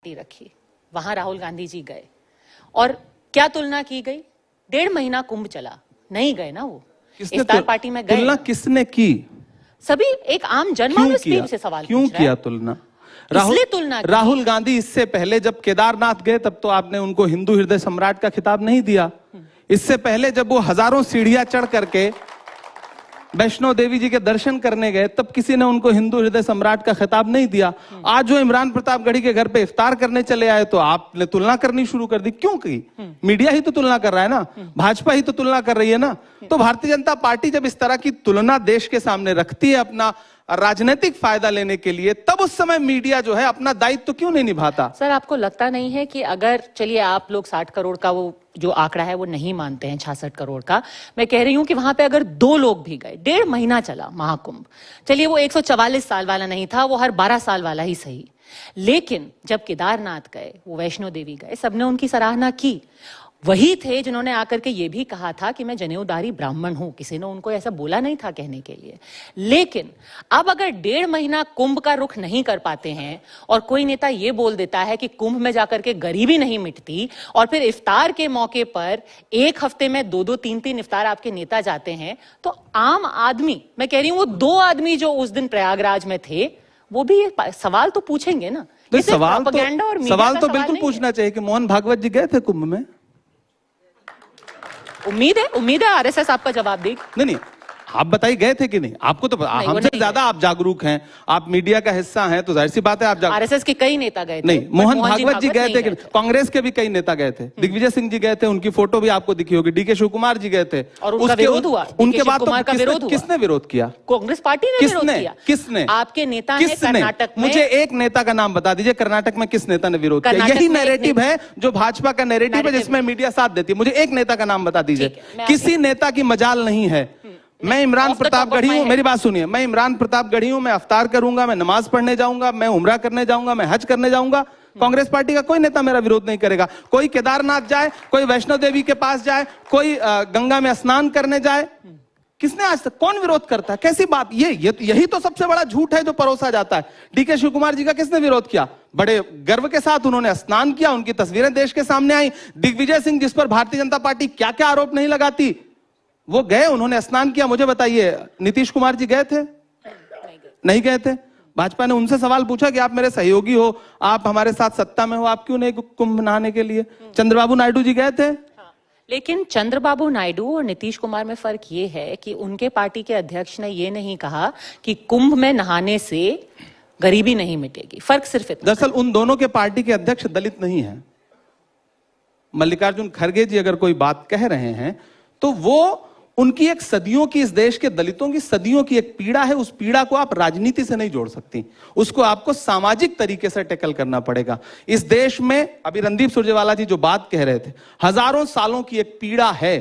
Party रखी, वहां राहुल गांधी जी गए और क्या तुलना की गई? 1.5 महीना कुंभ चला, नहीं गए ना वो इफ्तार पार्टी में गए। तुलना किसने की? सभी एक आम जनमानस भी से सवाल क्यों किया तुलना? राहुल गांधी इससे पहले जब केदारनाथ गए तब तो आपने उनको हिंदू हृदय सम्राट का खिताब नहीं दिया। इससे पहले जब वो हजारों सीढ़ियां चढ़ करके वैष्णो देवी जी के दर्शन करने गए तब किसी ने उनको हिंदू हृदय सम्राट का खिताब नहीं दिया। आज जो इमरान प्रतापगढ़ी के घर पे इफ्तार करने चले आए तो आपने तुलना करनी शुरू कर दी। क्यों की? मीडिया ही तो तुलना कर रहा है ना, भाजपा ही तो तुलना कर रही है ना। तो भारतीय जनता पार्टी जब इस तरह की तुलना देश के सामने रखती है अपना राजनीतिक फायदा लेने के लिए, तब उस समय मीडिया जो है अपना दायित्व तो क्यों नहीं निभाता? सर, आपको लगता नहीं है कि अगर, चलिए आप लोग 60 करोड़ का वो जो आंकड़ा है वो नहीं मानते हैं, 66 करोड़ का, मैं कह रही हूं कि वहां पे अगर 2 लोग भी गए, 1.5 महीना चला महाकुंभ, चलिए वो 144 साल वाला नहीं था, वो हर 12 साल वाला ही सही, लेकिन जब केदारनाथ गए, वो वैष्णो देवी गए, सबने उनकी सराहना की। वही थे जिन्होंने आकर के ये भी कहा था कि मैं जनेऊधारी ब्राह्मण हूं, किसी ने उनको ऐसा बोला नहीं था कहने के लिए। लेकिन अब अगर 1.5 महीना कुंभ का रुख नहीं कर पाते हैं और कोई नेता ये बोल देता है कि कुंभ में जाकर के गरीबी नहीं मिटती, और फिर इफ्तार के मौके पर 1 हफ्ते में 2-2, 3-3 इफ्तार आपके नेता जाते हैं, तो आम आदमी, मैं कह रही हूं वो 2 आदमी जो उस दिन प्रयागराज में थे, वो भी ये सवाल तो पूछेंगे ना। सवाल तो बिल्कुल पूछना चाहिए कि मोहन भागवत जी गए थे कुंभ में? उम्मीद है आरएसएस आपका जवाब देगी। नहीं, आप बताइए गए थे कि नहीं? आपको तो हमसे ज्यादा आप जागरूक हैं, आप मीडिया का हिस्सा हैं, तो जाहिर सी बात है आप आरएसएस के कई नेता गए थे। नहीं, मोहन भागवत जी गए थे कि कांग्रेस के भी कई नेता गए थे। दिग्विजय सिंह जी गए थे, उनकी फोटो भी आपको दिखी होगी। डीके शिव कुमार जी गए थे और उनका विरोध हुआ। उनके बाद किसने विरोध किया? कांग्रेस पार्टी ने विरोध किया। किसने? आपके नेता ने कर्नाटक में। मुझे एक नेता का नाम बता दीजिए कर्नाटक में किस नेता ने विरोध किया? यही नैरेटिव है जो भाजपा का नैरेटिव है जिसमें मीडिया साथ देती है। मुझे एक नेता का नाम बता दीजिए। किसी नेता की मजाल नहीं है। मैं इमरान प्रतापगढ़ी हूं, मेरी बात सुनिए, मैं इमरान प्रतापगढ़ी हूं, मैं अफ्तार करूंगा, मैं नमाज पढ़ने जाऊंगा, मैं उम्रा करने जाऊंगा, मैं हज करने जाऊंगा। कांग्रेस पार्टी का कोई नेता मेरा विरोध नहीं करेगा। कोई केदारनाथ जाए, कोई वैष्णो देवी के पास जाए, कोई गंगा में स्नान करने जाए, किसने आज तक, कौन विरोध करता है? कैसी बात? यही तो सबसे बड़ा झूठ है जो परोसा जाता है। डीके शिव कुमार जी का किसने विरोध किया? बड़े गर्व के साथ उन्होंने स्नान किया, उनकी तस्वीरें देश के सामने आई। दिग्विजय सिंह, जिस पर भारतीय जनता पार्टी क्या क्या आरोप नहीं लगाती, वो गए, उन्होंने स्नान किया। मुझे बताइए, नीतीश कुमार जी गए थे? नहीं गए थे। भाजपा ने उनसे सवाल पूछा कि आप मेरे सहयोगी हो, आप हमारे साथ सत्ता में हो, आप क्यों नहीं कुंभ नहाने के लिए? चंद्रबाबू नायडू जी गए थे? लेकिन चंद्रबाबू नायडू और नीतीश कुमार में फर्क ये है कि उनके पार्टी के अध्यक्ष ने ये नहीं कहा कि कुंभ में नहाने से गरीबी नहीं मिटेगी। फर्क सिर्फ इतना। दरअसल उन दोनों के पार्टी के अध्यक्ष दलित नहीं है। मल्लिकार्जुन खड़गे जी अगर कोई बात कह रहे हैं तो वो उनकी एक सदियों की, इस देश के दलितों की सदियों की एक पीड़ा है। उस पीड़ा को आप राजनीति से नहीं जोड़ सकती, उसको आपको सामाजिक तरीके से टैकल करना पड़ेगा। इस देश में अभी रणदीप सुरजेवाला जी जो बात कह रहे थे, हजारों सालों की एक पीड़ा है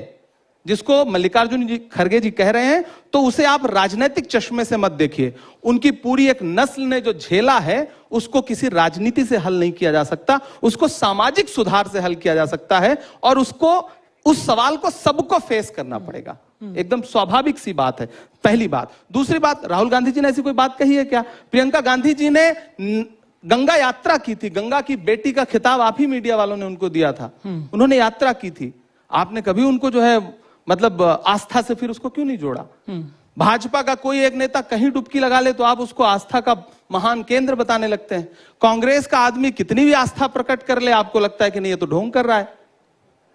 जिसको मल्लिकार्जुन जी खड़गे जी कह रहे हैं, तो उसे आप राजनीतिक चश्मे से मत देखिए। उनकी पूरी एक नस्ल ने जो झेला है उसको किसी राजनीति से हल नहीं किया जा सकता, उसको सामाजिक सुधार से हल किया जा सकता है, और उस सवाल को सबको फेस करना पड़ेगा। एकदम स्वाभाविक सी बात है, पहली बात। दूसरी बात, राहुल गांधी जी ने ऐसी कोई बात कही है क्या? प्रियंका गांधी जी ने गंगा यात्रा की थी, गंगा की बेटी का खिताब आप ही मीडिया वालों ने उनको दिया था, उन्होंने यात्रा की थी। आपने कभी उनको जो है मतलब आस्था से फिर उसको क्यों नहीं जोड़ा? भाजपा का कोई एक नेता कहीं डुबकी लगा ले तो आप उसको आस्था का महान केंद्र बताने लगते हैं। कांग्रेस का आदमी कितनी भी आस्था प्रकट कर ले, आपको लगता है कि नहीं ये तो ढोंग कर रहा है।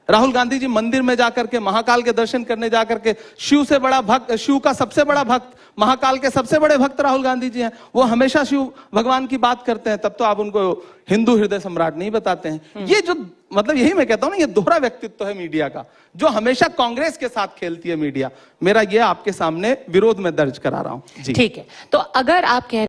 राहुल गांधी जी मंदिर में जाकर के, महाकाल के दर्शन करने जाकर के, शिव से बड़ा भक्त, शिव का सबसे बड़ा भक्त, महाकाल के सबसे बड़े भक्त राहुल गांधी जी हैं, वो हमेशा शिव भगवान की बात करते हैं, तब तो आप उनको हिंदू हृदय सम्राट नहीं बताते हैं। ये जो मतलब यही मैं कहता हूं ना, ये दोहरा व्यक्तित्व है मीडिया का, जो हमेशा कांग्रेस के साथ खेलती है मीडिया। मेरा ये आपके सामने विरोध में दर्ज करा रहा हूं। ठीक है, तो अगर आप कह